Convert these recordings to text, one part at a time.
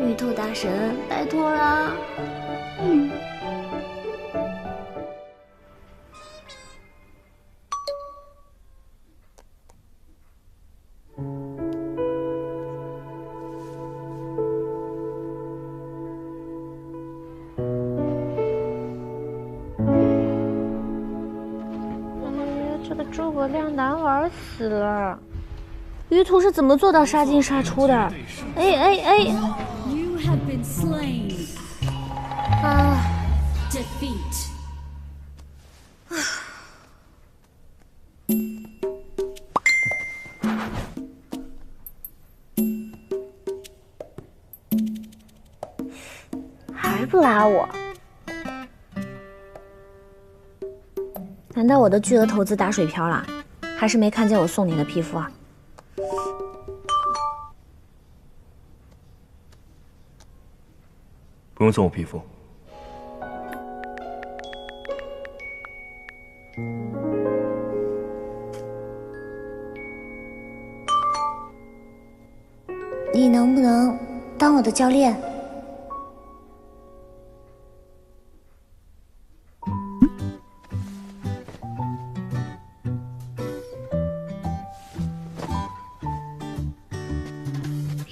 芋头大神，拜托啦！这个诸葛亮难玩死了。于途是怎么做到杀进杀出的？哎！ You have been slain. 啊！ Defeat. 还不拉我？难道我的巨额投资打水漂了？还是没看见我送你的皮肤啊？不用送我皮肤。你能不能当我的教练？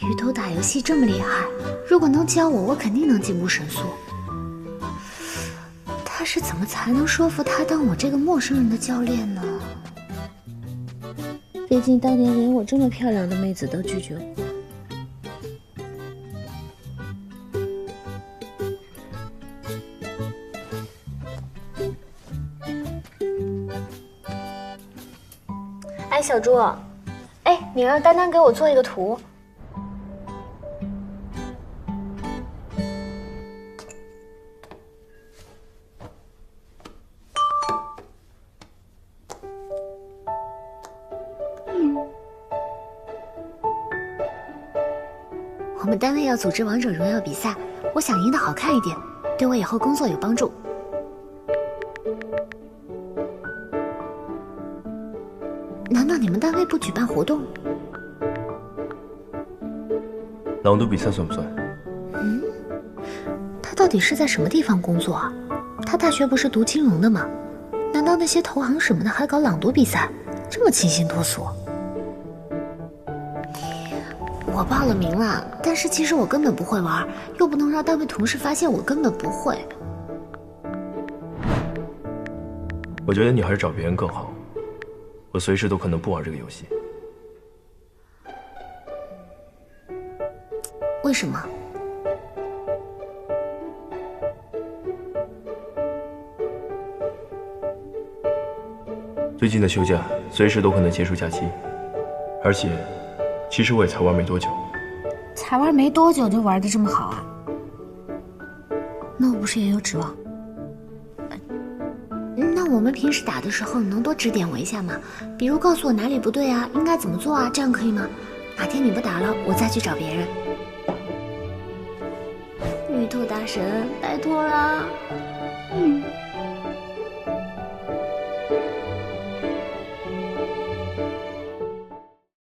鱼头打游戏这么厉害，如果能教我，我肯定能进步神速。他是怎么才能说服他当我这个陌生人的教练呢？毕竟当年连我这么漂亮的妹子都拒绝我。哎，小猪，哎，你让丹丹给我做一个图。我们单位要组织王者荣耀比赛，我想赢得好看一点，对我以后工作有帮助。难道你们单位不举办活动？朗读比赛算不算？他到底是在什么地方工作啊？他大学不是读金融的吗？难道那些投行什么的还搞朗读比赛，这么清新脱俗？我报了名了，但是其实我根本不会玩，又不能让单位同事发现我根本不会。我觉得你还是找别人更好。我随时都可能不玩这个游戏。为什么？最近的休假随时都可能结束假期，而且，其实我也才玩没多久。才玩没多久就玩得这么好啊？那我不是也有指望？那我们平时打的时候，你能多指点我一下吗？比如告诉我哪里不对啊，应该怎么做啊，这样可以吗？哪天你不打了，我再去找别人。芋头大神，拜托啦！